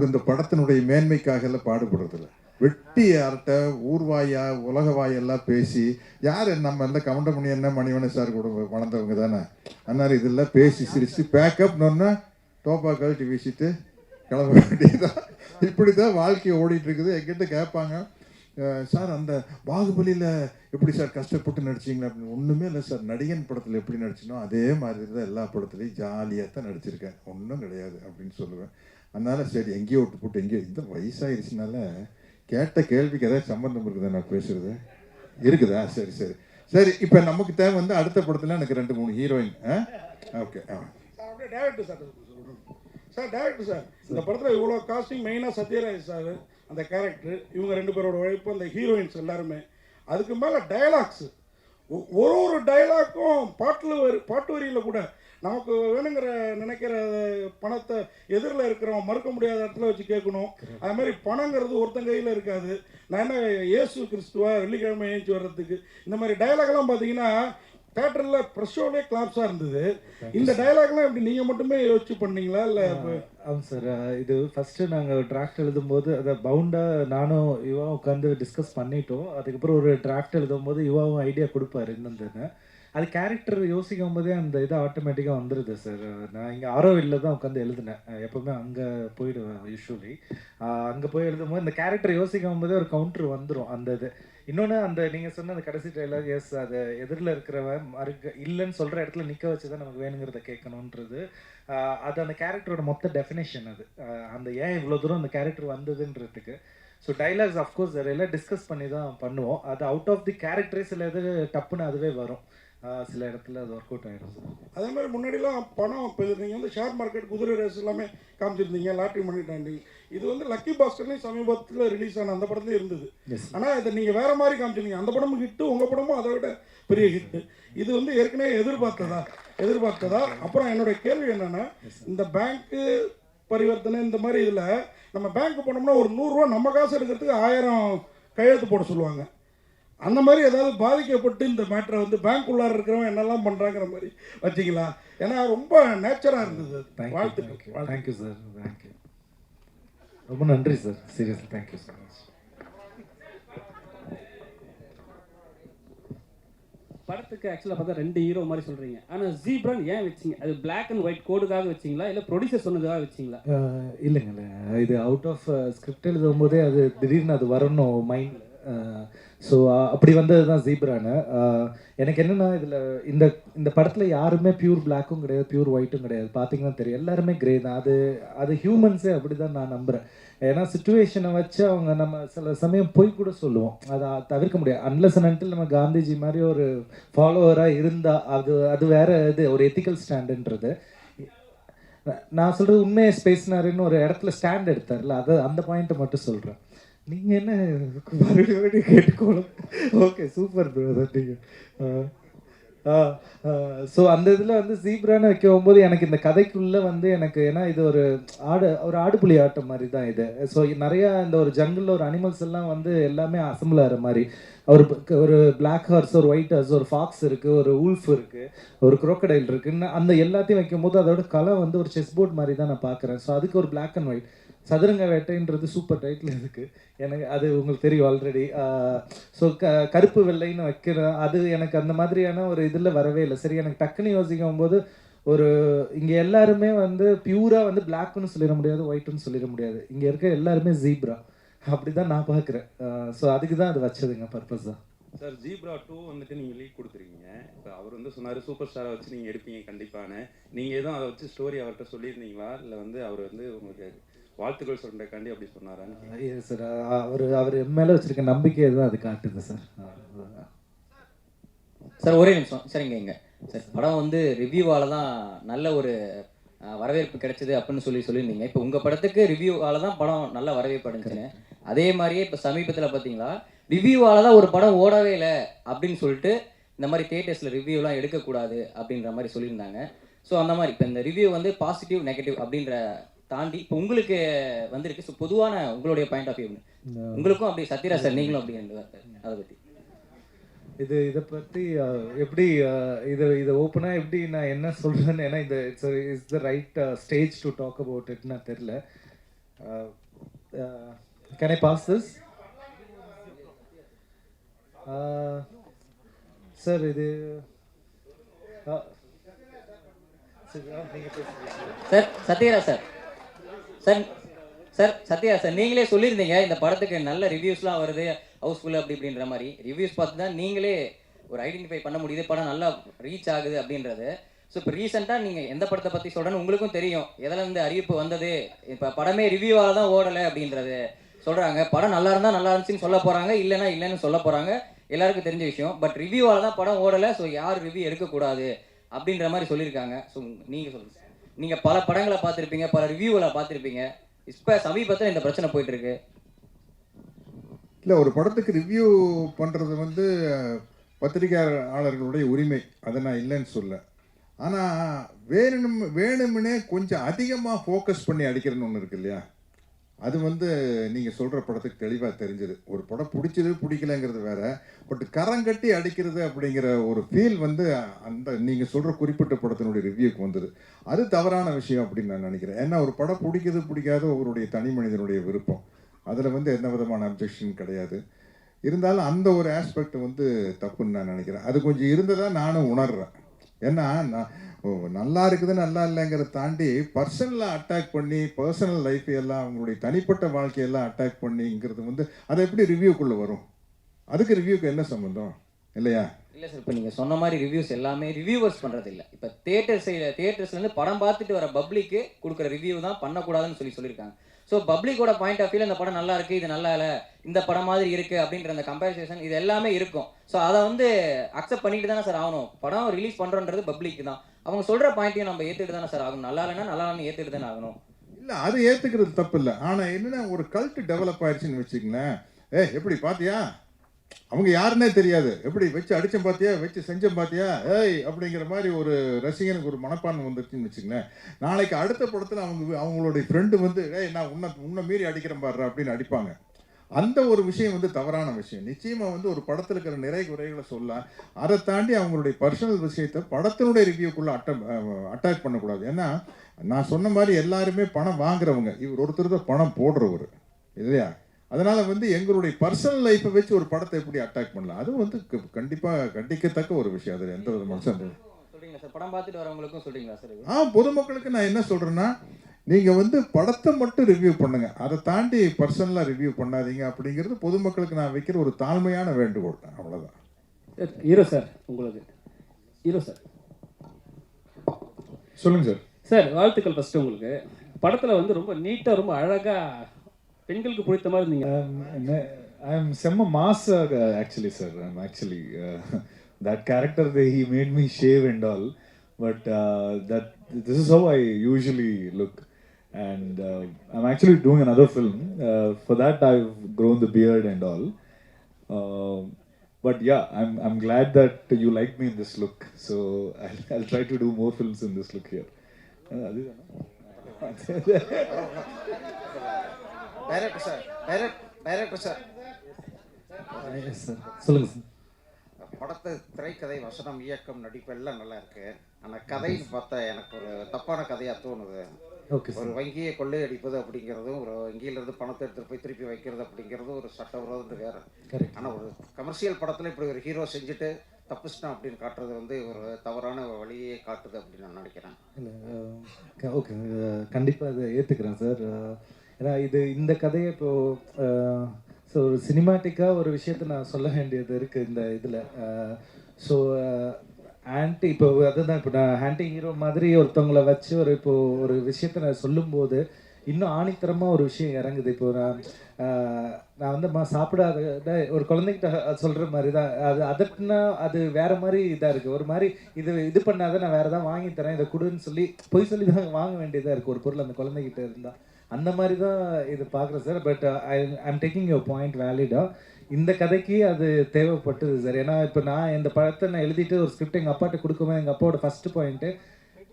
இந்த படத்தினுடைய மேன்மைக்காக எல்லாம் பாடுபடுறதில்ல. வெட்டி அரட்டை, ஊர்வாயா உலக வாயெல்லாம் பேசி, யார் நம்ம எல்லாம் கவுண்டமணி என்ன மணிவண்ணன் சார் கூட வளர்ந்தவங்க தானே. அதனால் இதெல்லாம் பேசி சிரிச்சு பேக்கப்னோன்னா டோப்பா கழட்டி வீசிட்டு கிளம்ப வேண்டியதான். இப்படி தான் வாழ்க்கையை ஓடிட்டு இருக்குது. எங்கிட்ட கேட்பாங்க, சார் அந்த பாகுபலியில் எப்படி சார் கஷ்டப்பட்டு நடிச்சிங்களா அப்படின்னு. ஒன்றுமே இல்லை சார், நடிகன் படத்தில் எப்படி நடிச்சினோ அதே மாதிரி தான் எல்லா படத்துலையும் ஜாலியாக தான் நடிச்சிருக்கேன், ஒன்றும் கிடையாது அப்படின்னு சொல்லுவேன். அதனால் சரி எங்கேயோ விட்டு போட்டு எங்கேயோ இந்த வயசாகிடுச்சுனால கேட்ட கேள்விக்கு ஏதாவது சம்பந்தம் இருக்குதா நான் பேசுறது இருக்குதா? சரி சரி சரி. இப்போ நமக்கு தேவை வந்து அடுத்த படத்தில் எனக்கு 2-3 heroine. Okay director sir director sir, இந்த படத்தில் இவ்வளோ காஸ்டிங், மெயினாக சத்யராஜ் சார் அந்த கேரக்டர், இவங்க 2 பேரோட உழைப்பு, அந்த ஹீரோயின்ஸ் எல்லாருமே, அதுக்கு மேலே டயலாக்ஸு, ஒரு டயலாக்கும் பாட்டு வரியில் கூட நமக்கு வேணுங்கிற நினைக்கிற பணத்தை எதிரில் இருக்கிறவன் மறுக்க முடியாத இடத்துல வச்சு கேட்கணும். அது மாதிரி பணங்கிறது ஒருத்தன் கையில் இருக்காது. நான் என்ன இயேசு கிறிஸ்துவா வெள்ளிக்கிழமை ஏஞ்சி வர்றதுக்கு, இந்த மாதிரி டயலாக்லாம் பார்த்தீங்கன்னா தேட்டரில் ப்ரெஸ் ஷோலே கிளாப்ஸாக இருந்தது. இந்த டயலாக்லாம் எப்படி நீங்கள் மட்டுமே யோசிச்சு பண்ணீங்களா இல்லை? ஆமாம் சார், இது ஃபஸ்ட்டு நாங்கள் டிராஃப்ட் எழுதும்போது அதை பவுண்டாக நானும் யுவாவும் உட்காந்து டிஸ்கஸ் பண்ணிட்டோம். அதுக்கப்புறம் ஒரு டிராஃப்ட் எழுதும்போது யுவாவும் ஐடியா கொடுப்பாரு என்னன்னு. அது கேரக்டர் யோசிக்கும் போதே அந்த இது ஆட்டோமேட்டிக்காக வந்துடுது சார். நான் இங்கே ஆரோவில்ல தான் உட்காந்து எழுதினேன். எப்போவுமே அங்கே போயிடுவேன் யூஸ்வலி. அங்கே போய் எழுதும்போது இந்த கேரக்டர் யோசிக்கும் போதே ஒரு கவுண்டர் வந்துடும் அந்த இது. இன்னொன்று அந்த நீங்கள் சொன்ன அந்த கடைசி டைலாக், எஸ் அது எதிரில் இருக்கிறவன் இல்லைன்னு சொல்கிற இடத்துல நிற்க வச்சு தான் நமக்கு வேணுங்கிறத கேட்கணுன்றது, அது அந்த கேரக்டரோட மொத்த டெஃபினேஷன். அது அந்த ஏன் இவ்வளோ தூரம் அந்த கேரக்டர் வந்ததுன்றதுக்கு. ஸோ டைலாக்ஸ் அஃப்கோர்ஸ் எல்லாம் டிஸ்கஸ் பண்ணி தான் பண்ணுவோம். அது அவுட் ஆஃப் தி கேரக்டரே சில இது டப்புன்னு அதுவே வரும், சில இடத்துல அது ஒர்க் அவுட் ஆகிடும் சார். அதே மாதிரி முன்னாடிலாம் பணம், இப்போ நீங்கள் வந்து ஷேர் மார்க்கெட், குதிரை ரேஸ் எல்லாமே காமிச்சிருந்தீங்க, லாட்ரி மணி டாண்டி. இது வந்து லக்கி பாஸ்கர்லேயும் சமீபத்தில் ரிலீஸ் ஆன அந்த படத்துலேயும் இருந்தது. ஆனால் இதை நீங்கள் வேறு மாதிரி காமிச்சிருந்தீங்க. அந்த படமும் ஹிட்டு, உங்கள் படமும் அதை விட பெரிய ஹிட்டு. இது வந்து ஏற்கனவே எதிர்பார்த்ததா? அப்புறம் என்னுடைய கேள்வி என்னென்னா, இந்த பேங்க்கு பரிவர்த்தனை இந்த மாதிரி இதில் நம்ம பேங்க்கு போனோம்னா ஒரு 100 ரூபா நம்ம காசு எடுக்கிறதுக்கு 1000 கையெழுத்து போட சொல்லுவாங்க. அந்த மாதிரி ஏதாவது பாதிக்கப்பட்டு இந்த மேட்டரை வந்து பேங்க் உள்ளார இருக்கிறவங்க என்னெல்லாம் பண்ணுறாங்கிற மாதிரி வச்சிங்களா? ஏன்னா ரொம்ப நேச்சராக இருந்தது. வாழ்த்துக்கள். தேங்க்யூ சார், தேங்க்யூ, ரொம்ப நன்றி sir, seriously thank you so much. படத்துக்கு ஆக்சுவலாக பார்த்தா 2 ஹீரோ மாதிரி சொல்கிறீங்க. ஆனால் ஜீப்ரான் ஏன் வச்சிங்க? அது பிளாக் அண்ட் ஒயிட் கோடுக்காக வச்சிங்களா இல்லை ப்ரொடியூசர் சொன்னதுக்காக வச்சிங்களா? இல்லைங்க, இது அவுட் ஆஃப் ஸ்கிரிப்ட் எழுதும் போதே அது திடீர்னு அது வரணும் மைண்டில். ஸோ அப்படி வந்தது தான் ஜீப்ரானு. எனக்கு என்னென்னா இதில் இந்த படத்தில் யாருமே பியூர் பிளாக்கும் கிடையாது, பியூர் ஒயிட்டும் கிடையாது. பார்த்தீங்கன்னா தெரியும், எல்லாருமே கிரே தான். அது ஹியூமன்ஸே அப்படி தான் நான் நம்புகிறேன். ஏன்னா சுச்சுவேஷனை வச்சு அவங்க நம்ம சில சமயம் போய் கூட சொல்லுவோம், அதை தவிர்க்க முடியாது. அன்லெஸ் அண்ட் அன்டில் நம்ம காந்திஜி மாதிரி ஒரு ஃபாலோவராக இருந்தால் அது வேற இது ஒரு எத்திக்கல் ஸ்டாண்டுன்றது. நான் சொல்கிறது உண்மையை பேசினாருன்னு ஒரு இடத்துல ஸ்டாண்ட் எடுத்தார்ல, அந்த பாயிண்ட்டை மட்டும் சொல்கிறேன். நீங்கள் என்ன மறுபடியும் கேட்டுக்கோணும். ஓகே, சூப்பர் பிரதர் நீங்கள். ஸோ அந்த இதில் வந்து ஜீப்ரான்னு வைக்க போகும்போது எனக்கு இந்த கதைக்குள்ளே வந்து எனக்கு, ஏன்னா இது ஒரு ஆடுபுலி ஆட்டம் மாதிரி தான் இது. ஸோ நிறையா இந்த ஒரு ஜங்கிளில் ஒரு அனிமல்ஸ் எல்லாம் வந்து எல்லாமே அசம்பிள் ஆகிற மாதிரி, ஒரு பிளாக் ஹார்ஸ், ஒரு ஒயிட் ஹார்ஸ், ஒரு ஃபாக்ஸ் இருக்குது, ஒரு உல்ஃப் இருக்குது, ஒரு crocodile இருக்குன்னு அந்த எல்லாத்தையும் வைக்கும்போது அதோட கலை வந்து ஒரு செஸ் போர்ட் மாதிரி தான் நான் பார்க்குறேன். ஸோ அதுக்கு ஒரு பிளாக் அண்ட் ஒயிட் சதுரங்க வேட்டைன்றது சூப்பர் டைட்டில் இருக்குது எனக்கு, அது உங்களுக்கு தெரியும் ஆல்ரெடி. ஸோ கருப்பு வெள்ளைன்னு வைக்கிற அது எனக்கு அந்த மாதிரியான ஒரு இதில் வரவே இல்லை. சரி, எனக்கு டக்குன்னு யோசிக்கும் போது ஒரு இங்கே எல்லாருமே வந்து பியூராக வந்து பிளாக்னு சொல்லிட முடியாது, ஒயிட்னு சொல்லிட முடியாது. இங்கே இருக்க எல்லாருமே ஜீப்ரா, அப்படி தான் நான் பார்க்குறேன். ஸோ அதுக்கு தான் அது வச்சதுங்க, பர்பஸ் தான். சார் ஜீப்ரா 2 வந்துட்டு நீங்கள் லீட் கொடுத்துருக்கீங்க. இப்போ அவர் வந்து சொன்னார் சூப்பர் ஸ்டாரை வச்சு நீங்கள் எடுப்பீங்க கண்டிப்பான. நீங்கள் எதுவும் அதை வச்சு ஸ்டோரி அவர்கிட்ட சொல்லியிருந்தீங்களா, இல்லை வந்து அவர் வந்து உங்களுக்கு வாழ்த்துக்கள் சொல்கிறக்காண்டி அப்படி சொன்னாரான்னு? சார், அவர் என் மேலே வச்சுருக்க நம்பிக்கை தான் அது காட்டுது சார். சார் ஒரே நிமிஷம் சரிங்க. சார் படம் வந்து ரிவ்யூவால் தான் நல்ல ஒரு வரவேற்பு கிடைச்சது அப்படின்னு சொல்லியிருந்தீங்க. இப்போ உங்கள் படத்துக்கு ரிவ்யூவால் தான் படம் நல்ல வரவேற்பு அடைஞ்சுன்னு, அதே மாதிரியே இப்போ சமீபத்தில் பார்த்தீங்களா ரிவ்யூவால் தான் ஒரு படம் ஓடவே இல்லை அப்படின்னு சொல்லிட்டு இந்த மாதிரி தியேட்டர்ஸில் ரிவ்யூலாம் எடுக்கக்கூடாது அப்படின்ற மாதிரி சொல்லியிருந்தாங்க. ஸோ அந்த மாதிரி இப்போ இந்த ரிவ்யூ வந்து பாசிட்டிவ் நெகட்டிவ் அப்படின்ற தாண்டி இப்போ உங்களுக்கு வந்திருக்கு. ஸோ பொதுவான உங்களுடைய பாயிண்ட் ஆஃப் வியூ உங்களுக்கும் அப்படி, சத்யராஜ் சார் நீங்களும் அப்படி அதை பற்றி இதை பற்றி எப்படி இதை ஓப்பனாக எப்படி நான் என்ன சொல்கிறேன்னு, ஏன்னா இந்த it's the right stage to talk about இட்னா தெரில. Can I pass this sir? இது sir Sathyaraj sir Sathyaraj sir நீங்களே சொல்லியிருந்தீங்க இந்த படத்துக்கு நல்ல ரிவ்யூஸ்லாம் வருது, ஹவுஸ்ஃபுல் அப்படி இப்படின்ற மாதிரி. ரிவ்யூஸ் பார்த்து தான் நீங்களே ஒரு ஐடென்டிஃபை பண்ண முடியுது படம் நல்லா ரீச் ஆகுது அப்படின்றது. ஸோ இப்போ ரீசெண்டாக நீங்கள் எந்த படத்தை பற்றி சொல்கிறேன்னு உங்களுக்கும் தெரியும், எதில் இருந்து அறிவிப்பு வந்தது. இப்போ படமே ரிவ்யூவால் தான் ஓடலை அப்படின்றது சொல்கிறாங்க. படம் நல்லா இருந்தால் நல்லா இருந்துச்சுன்னு சொல்ல போகிறாங்க, இல்லைன்னா இல்லைன்னு சொல்ல போகிறாங்க, எல்லாருக்கும் தெரிஞ்ச விஷயம். பட் ரிவ்யூவால் தான் படம் ஓடலை, ஸோ யார் ரிவ்யூ எடுக்கக்கூடாது அப்படின்ற மாதிரி சொல்லியிருக்காங்க. ஸோ நீங்கள் சொல்லுங்கள், நீங்கள் பல படங்களை பார்த்துருப்பீங்க, பல ரிவ்யூவில் பார்த்துருப்பீங்க, இப்போ சமீபத்தில் இந்த பிரச்சனை போயிட்டு இருக்கு. இல்லை, ஒரு படத்துக்கு ரிவ்யூ பண்ணுறது வந்து பத்திரிகையாளர்களுடைய உரிமை, அதை நான் இல்லைன்னு சொல்ல. ஆனால் வேணும்னே கொஞ்சம் அதிகமாக ஃபோக்கஸ் பண்ணி அடிக்கிறதுன்னு ஒன்று இருக்கு இல்லையா, அது வந்து நீங்கள் சொல்கிற படத்துக்கு தெளிவாக தெரிஞ்சுது. ஒரு படம் பிடிச்சது பிடிக்கலைங்கிறது வேற, பட் கரங்கட்டி அடிக்கிறது அப்படிங்கிற ஒரு ஃபீல் வந்து அந்த நீங்கள் சொல்கிற குறிப்பிட்ட படத்தினுடைய ரிவ்யூக்கு வந்தது. அது தவறான விஷயம் அப்படின்னு நான் நினைக்கிறேன். ஏன்னா ஒரு படம் பிடிக்காத ஒருவருடைய தனி மனிதனுடைய விருப்பம், அதில் வந்து எந்த விதமான அப்ஜெக்ஷன் கிடையாது. இருந்தாலும் அந்த ஒரு ஆஸ்பெக்ட் வந்து தப்புன்னு நான் நினைக்கிறேன். அது கொஞ்சம் இருந்ததாக நானும் உணர்றேன். ஏன்னா நான் நல்லா இருக்குது நல்லா இல்லைங்கிறத தாண்டி பர்சனலாக அட்டாக் பண்ணி பர்சனல் லைஃப் எல்லாம் அவங்களுடைய தனிப்பட்ட வாழ்க்கையெல்லாம் அட்டாக் பண்ணிங்கிறது வந்து அதை எப்படி ரிவ்யூக்குள்ளே வரும்? அதுக்கு ரிவ்யூக்கு என்ன சம்மந்தம் இல்லையா? இல்லை சார், இப்போ நீங்கள் சொன்ன மாதிரி ரிவ்யூஸ் எல்லாமே ரிவ்யூவர்ஸ் பண்ணுறது இல்லை. இப்போ தியேட்டர்ஸ்லேருந்து படம் பார்த்துட்டு வர பப்ளிக்கு கொடுக்குற ரிவ்யூ தான் பண்ணக்கூடாதுன்னு சொல்லியிருக்காங்க. ஸோ பப்ளிக்கோட பாயிண்ட் ஆஃப் வியூவில் இந்த படம் நல்லா இருக்குது, இது நல்லா இல்லை, இந்த படம் மாதிரி இருக்குது அப்படின்ற அந்த கம்பேரிசேஷன் இது எல்லாமே இருக்கும். ஸோ அதை வந்து அக்செப்ட் பண்ணிட்டு தானே சார் ஆகணும். படம் ரிலீஸ் பண்ணுறன்றது பப்ளிக் தான், அவங்க சொல்கிற பாயிண்ட்டையும் நம்ம ஏற்றுட்டு தானே சார் ஆகணும். நல்லா இல்லைன்னா நல்லா இல்லைன்னு ஏற்றுட்டு தானே ஆகணும். இல்லை, அது ஏற்றுக்கிறது தப்பு இல்லை. ஆனால் என்னென்னா ஒரு கல்ட்டு டெவலப் ஆயிடுச்சுன்னு வச்சுக்கங்களேன். எப்படி பார்த்தியா, அவங்க யாருன்னே தெரியாது, எப்படி வச்சு அடித்தம் பார்த்தியா, வச்சு செஞ்சம் பார்த்தியா, அப்படிங்கிற மாதிரி ஒரு ரசிகனுக்கு ஒரு மனப்பான்மை வந்துருச்சுன்னு வச்சுக்கங்களேன். நாளைக்கு அடுத்த படத்தில் அவங்களுடைய ஃப்ரெண்டு வந்து நான் உன்னை மீறி அடிக்கிறேன் பாடுற அப்படின்னு அடிப்பாங்க. அந்த ஒரு விஷயம் வந்து தவறான விஷயம். நிச்சயமாக வந்து ஒரு படத்தில் இருக்கிற நிறை குறைகளை சொல்லலாம். அதை தாண்டி அவங்களுடைய பர்சனல் விஷயத்தை படத்தினுடைய ரிவ்யூக்குள்ளே அட்டாக் பண்ணக்கூடாது. ஏன்னா நான் சொன்ன மாதிரி எல்லாருமே பணம் வாங்குறவங்க, இவர் ஒருத்தர் தான் பணம் போடுறவர் இல்லையா? அதனால் வந்து எங்களுடைய பர்சனல் லைஃப்பை வச்சு ஒரு படத்தை எப்படி அட்டாக் பண்ணலாம், அது வந்து கண்டிப்பாக கண்டிக்கத்தக்க ஒரு விஷயம். அதில் எந்த விதமான சந்தேகம் சொல்கிறீங்களா சார்? படம் பார்த்துட்டு வரவங்களுக்கும் சொல்கிறீங்களா சார்? பொதுமக்களுக்கு நான் என்ன சொல்கிறேன்னா, நீங்கள் வந்து படத்தை மட்டும் ரிவ்யூ பண்ணுங்கள், அதை தாண்டி பர்சனலாக ரிவ்யூ பண்ணாதீங்க அப்படிங்கிறது பொதுமக்களுக்கு நான் வைக்கிற ஒரு தாழ்மையான வேண்டுகோள். அவ்வளோதான். ஹீரோ சார், உங்களுக்கு ஹீரோ சார் சொல்லுங்கள் சார். சார் வாழ்த்துக்கள் ஃபஸ்ட்டு. உங்களுக்கு படத்தில் வந்து ரொம்ப நீட்டாக ரொம்ப அழகாக பெண்களுக்கு பிடித்த மாதிரி இருந்தீங்க. I am semma mass actually sir. I'm actually that character he made me shave and all, but this is how I usually look. And I'm actually doing another film. For that, I've grown the beard and all. But yeah, I'm glad that you like me in this look. So I'll try to do more films in this look here. Director sir director sir சொல்லுங்கள் sir. படத்து திரைக்கதை வசனம் இயக்கம் நடிப்பு எல்லாம் நல்லா இருக்கு. ஆனால் கதைன்னு பார்த்தா எனக்கு ஒரு தப்பான கதையாக தோணுது. Okay sir. ஒரு வங்கியை கொள்ளையடிப்பது அப்படிங்கிறதும் ஒரு வங்கியிலேருந்து பணத்தை எடுத்துகிட்டு போய் திருப்பி வைக்கிறது அப்படிங்கிறதும் ஒரு சட்டவிரோதம் வேறு. ஆனால் ஒரு கமர்ஷியல் படத்தில் இப்படி ஒரு ஹீரோ செஞ்சுட்டு தப்பிச்சிட்டான் அப்படின்னு காட்டுறது வந்து ஒரு தவறான வழியே காட்டுது அப்படின்னு நான் நினைக்கிறேன். இல்லை ஓகே, கண்டிப்பாக அதை ஏற்றுக்கிறேன் சார். ஏன்னா இந்த கதையை இப்போது ஸோ ஒரு சினிமாட்டிக்காக ஒரு விஷயத்தை நான் சொல்ல வேண்டியது இருக்குது இந்த இதில். ஸோ ஆன்டி இப்போ அதுதான் இப்போ நான் ஆன்டி ஹீரோ மாதிரி ஒருத்தவங்களை வச்சு இப்போது ஒரு விஷயத்தை நான் சொல்லும்போது இன்னும் ஆணித்தரமாக ஒரு விஷயம் இறங்குது. இப்போ நான் வந்து சாப்பிடாத ஒரு குழந்தைகிட்ட சொல்கிற மாதிரி தான் அது அதட்டுனா அது வேறு மாதிரி இதாக இருக்குது. ஒரு மாதிரி இது பண்ணாத நான் வேறு தான் வாங்கி தரேன், இதை கொடுன்னு சொல்லி பொய் சொல்லி தான் வாங்க வேண்டியதாக இருக்குது ஒரு பொருள் அந்த குழந்தைகிட்ட இருந்தால். அந்த மாதிரி தான் இது பார்க்குறேன் sir. But I'm taking your point வேலிடாக. இந்த கதைக்கு அது தேவைப்பட்டது சார். ஏன்னா இப்போ நான் இந்த படத்தை நான் எழுதிட்டு ஒரு ஸ்கிரிப்ட் எங்கள் அப்பாட்ட கொடுக்கும்போது எங்கள் அப்பாவோட ஃபஸ்ட்டு பாயிண்ட்டு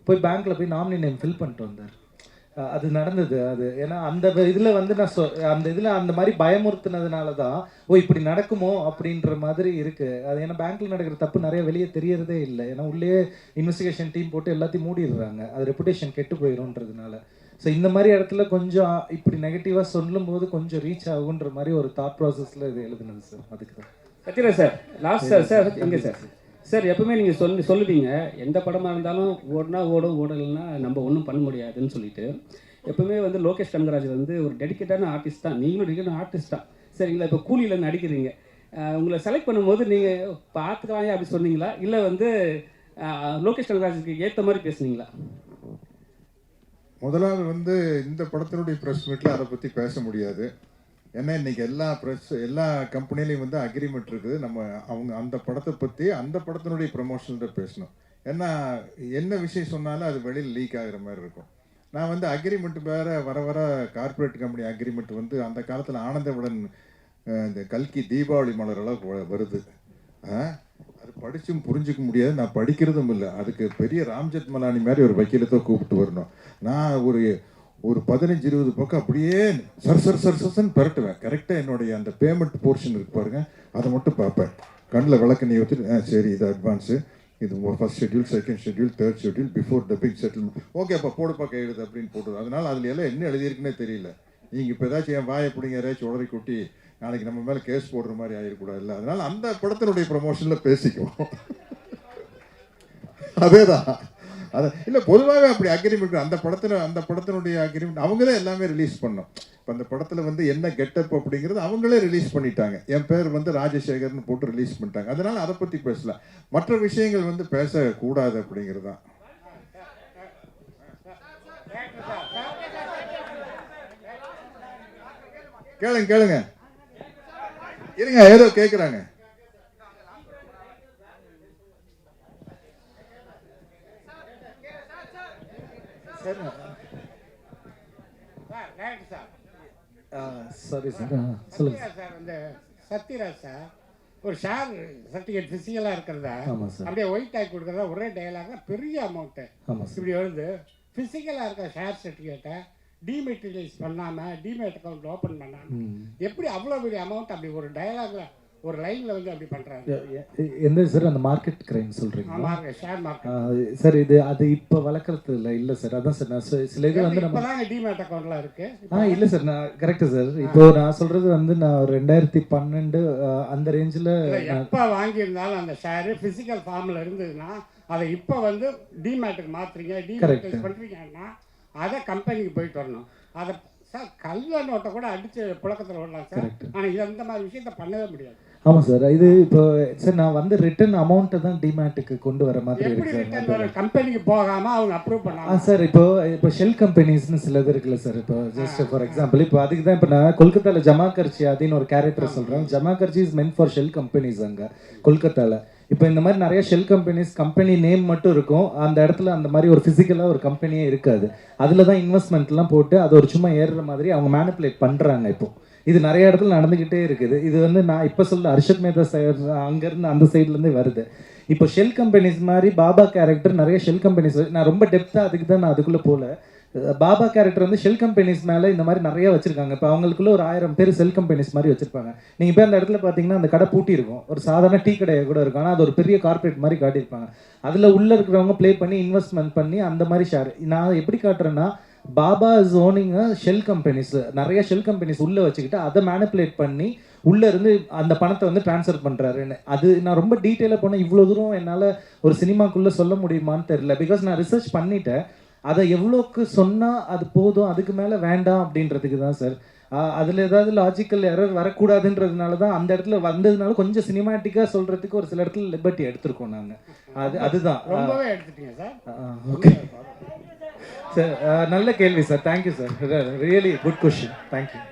போய் பேங்க்கில் போய் நாமினி நேம் ஃபில் பண்ணிட்டு வந்தார். அது நடந்தது. அது ஏன்னா அந்த இதில் வந்து நான் அந்த இதில் அந்த மாதிரி பயமுறுத்தினதுனால தான் இப்படி நடக்குமோ அப்படின்ற மாதிரி இருக்குது. அது ஏன்னா பேங்க்கில் நடக்கிற தப்பு நிறைய வெளியே தெரியறதே இல்லை. ஏன்னா உள்ளே இன்வெஸ்டிகேஷன் டீம் போட்டு எல்லாத்தையும் மூடிடுறாங்க, அது ரெப்புடேஷன் கெட்டு போயிடும்ன்றதுனால. ஸோ இந்த மாதிரி இடத்துல கொஞ்சம் இப்படி நெகட்டிவாக சொல்லும்போது கொஞ்சம் ரீச் ஆகுன்ற மாதிரி ஒரு தாட் ப்ராசஸில் இது எழுதுனது சார். அதுக்கு தான் சத்யரா சார் லாஸ்ட் சார் எங்கே சார் எப்பவுமே நீங்கள் சொல்லுவீங்க எந்த படமாக இருந்தாலும் ஓடினா ஓடும், ஓடலைன்னா நம்ம ஒன்றும் பண்ண முடியாதுன்னு சொல்லிட்டு. எப்பவுமே வந்து லோகேஷ் கனகராஜ் வந்து ஒரு டெடிக்கேட்டான ஆர்டிஸ்ட் தான், நீங்களும் டெடிக்கேட்டான ஆர்டிஸ்ட் தான் சரிங்களா. இப்போ கூலியில் நடிக்கிறீங்க, உங்களை செலக்ட் பண்ணும்போது நீங்கள் பார்த்துக்கலாம் அப்படி சொன்னீங்களா, இல்லை வந்து லோகேஷ் கனகராஜுக்கு ஏற்ற மாதிரி பேசுனீங்களா? முதலாவது வந்து இந்த படத்தினுடைய ப்ரெஸ் மீட்டில் அதை பற்றி பேச முடியாது. ஏன்னா இன்றைக்கி எல்லா கம்பெனிலையும் வந்து அக்ரிமெண்ட் இருக்குது. நம்ம அந்த படத்தை பற்றி அந்த படத்தினுடைய ப்ரமோஷனில் பேசணும். ஏன்னா என்ன விஷயம் சொன்னாலும் அது வெளியில் லீக் ஆகிற மாதிரி இருக்கும். நான் வந்து அக்ரிமெண்ட் வேறு வர கார்ப்பரேட் கம்பெனி அக்ரிமெண்ட் வந்து அந்த காலத்தில் ஆனந்தவுடன் இந்த கல்கி தீபாவளி மலர் அளவுக்கு வருது. அது படிச்சும் புரிஞ்சிக்க முடியாது, நான் படிக்கிறதும் இல்லை. அதுக்கு பெரிய ராம்ஜெத் மலானி மாதிரி ஒரு வக்கீலத்தை கூப்பிட்டு வரணும். நான் ஒரு 15-20 பக்கம் அப்படியே சர்சன்னு பரட்டுவேன். கரெக்டாக என்னுடைய அந்த பேமெண்ட் போர்ஷன் இருக்கு பாருங்க, அதை மட்டும் பார்ப்பேன். கண்ணில் விளக்கு நீ வச்சுட்டு சரி இது அட்வான்ஸு, இது first schedule, second schedule, third schedule, before dubbing settlement, okay அப்போ போடுப்பா கையெழுது அப்படின்னு போட்டுருது. அதனால் அதில் எல்லாம் என்ன எழுதியிருக்குன்னே தெரியல. நீங்கள் இப்போ ஏதாச்சும் என் வாயை பிடிங்க ஏதாச்சும் உடறி கொட்டி நாளைக்கு நம்ம மேலே கேஸ் போடுற மாதிரி ஆகிடக்கூடாது இல்லை. அதனால் அந்த படத்தினுடைய ப்ரமோஷனில் பேசிக்குவோம். அதே தான் அதை இல்லை பொதுவாகவே அப்படி அக்ரிமெண்ட் அந்த படத்தினுடைய அக்ரிமெண்ட் அவங்க தான் எல்லாமே ரிலீஸ் பண்ணோம். இப்போ அந்த படத்தில் வந்து என்ன கெட்டப் அப்படிங்கிறது அவங்களே ரிலீஸ் பண்ணிட்டாங்க. என் பேர் வந்து ராஜசேகர்னு போட்டு ரிலீஸ் பண்ணிட்டாங்க. அதனால் அதை பற்றி பேசலாம், மற்ற விஷயங்கள் வந்து பேசக்கூடாது அப்படிங்கிறது தான். கேளுங்க இருங்க, ஏதோ கேட்குறாங்க. சாரி சார் சொல்லுங்கள் சார். வந்து சத்யராஜ் சார் ஒரு ஷேர் சர்டிஃபிகேட் ஃபிசிக்கலாக இருக்கிறதா அப்படியே ஒயிட் ஆகி கொடுக்குறதா ஒரே டயலாக பெரிய அமௌண்ட்டு இப்படி வந்து ஃபிசிக்கலாக இருக்கிற ஷேர் சர்டிஃபிகேட்டை டிமெட்டீரியலைஸ் பண்ணாமல் டிமேட் அக்கௌண்ட் ஓப்பன் பண்ணாமல் எப்படி அவ்வளோ பெரிய அமௌண்ட் அப்படி ஒரு டயலாக்ல ஒரு லைனில் வந்து அப்படி பண்ணுறாங்க? எந்த சார் அந்த மார்க்கெட் கிரைம் சொல்கிறீங்களா? ஷேர் மார்க்கெட் சார் அது இப்போ வளர்க்குறது இல்லை சார். அதான் சார் நான் சில இது வந்து நம்ம டிமேட் அக்கௌண்ட்லாம் இருக்குது. இல்லை சார், நான் கரெக்டு சார். இப்போ நான் சொல்கிறது வந்து நான் 2012 அந்த ரேஞ்சில் எப்போ வாங்கியிருந்தாலும் அந்த ஷேரு ஃபிசிக்கல் ஃபார்மில் இருந்ததுன்னா அதை இப்போ வந்து டிமேட்டுக்கு மாற்றுறீங்க, டிமேட் பண்ணுறீங்கன்னா அதை கம்பெனிக்கு போயிட்டு வரணும். அதை சார் கல்ல நோட்டை கூட அடித்து புழக்கத்தில் விடலாம் சார். ஆனால் இது அந்த மாதிரி விஷயத்த பண்ணவே முடியாது. ஆமாம் சார். இது இப்போ சார் நான் வந்து ரிட்டர்ன் அமௌண்ட்டை தான் டிமேட்டுக்கு கொண்டு வர மாதிரி இருக்கு சார். கம்பெனிக்கு போகாமல் அவங்க அப்ரூவ் பண்ணாங்க சார். இப்போ ஷெல் கம்பெனிஸ்னு சிலது இருக்குல்ல சார். இப்போ ஜஸ்ட் ஃபார் எக்ஸாம்பிள் இப்போ அதுக்கு தான் இப்போ நான் கொல்கத்தாவில் ஜமாகர்ச்சி அப்படின்னு ஒரு கேரக்டர் சொல்கிறேன். ஜமாகர்ச்சி is meant for shell companies அங்கே கொல்கத்தாவில். இப்போ இந்த மாதிரி நிறைய ஷெல் கம்பெனி நேம் மட்டும் இருக்கும், அந்த இடத்துல அந்த மாதிரி ஒரு ஃபிசிக்கலாக ஒரு கம்பெனியே இருக்காது. அதில் தான் இன்வெஸ்ட்மெண்ட்லாம் போட்டு அது ஒரு சும்மா ஏறுற மாதிரி அவங்க மேனிப்புலேட் பண்ணுறாங்க. இப்போ இது நிறைய இடத்துல நடந்துக்கிட்டே இருக்குது. இது வந்து நான் இப்போ சொல்ல ஹர்ஷத் மேத்தா அங்கேருந்து அந்த சைட்லேருந்தே வருது. இப்போ ஷெல் கம்பெனிஸ் மாதிரி பாபா கேரக்டர் நிறைய ஷெல் கம்பெனிஸ், நான் ரொம்ப டெப்த்தாக அதுக்கு தான் நான் அதுக்குள்ளே போகல. பாபா கேரக்டர் வந்து ஷெல் கம்பெனிஸ் மேலே இந்த மாதிரி நிறைய வச்சுருக்காங்க. இப்போ அவங்களுக்குள்ள ஒரு 1000 பேர் செல் கம்பெனிஸ் மாதிரி வச்சுருப்பாங்க. நீங்கள் போய் அந்த இடத்துல பார்த்தீங்கன்னா அந்த கடை பூட்டி இருக்கும், ஒரு சாதாரண டீ கடையை கூட இருக்கும், ஆனால் அது ஒரு பெரிய கார்பரேட் மாதிரி காட்டியிருப்பாங்க. அதில் உள்ளே இருக்கிறவங்க ப்ளே பண்ணி இன்வெஸ்ட்மெண்ட் பண்ணி அந்த மாதிரி ஷேர். நான் எப்படி காட்டுறேன்னா, Baba is owning shell companies, நிறைய ஷெல் கம்பெனிஸ் உள்ளே வச்சுக்கிட்டு அதை மேனிப்புலேட் பண்ணி உள்ளே இருந்து அந்த பணத்தை வந்து ட்ரான்ஸ்ஃபர் பண்ணுறாருன்னு. அது நான் ரொம்ப டீட்டெயிலாக போனேன். இவ்வளோ தூரம் என்னால் ஒரு சினிமாக்குள்ளே சொல்ல முடியுமான்னு தெரியல. பிகாஸ் நான் ரிசர்ச் பண்ணிட்டேன். அதை எவ்வளோக்கு சொன்னால் அது போதும், அதுக்கு மேலே வேண்டாம் அப்படின்றதுக்கு தான் சார். அதில் ஏதாவது லாஜிக்கல் எரர் வரக்கூடாதுன்றதுனால தான் அந்த இடத்துல வந்ததுனால கொஞ்சம் சினிமாட்டிக்காக சொல்கிறதுக்கு ஒரு சில இடத்துல லிபர்ட்டி எடுத்திருக்கோம் நாங்கள். அதுதான் ரொம்பவே எடுத்துட்டீங்க சார். ஓகே சார், நல்ல கேள்வி sir. Thank you sir, really good question. Thank you.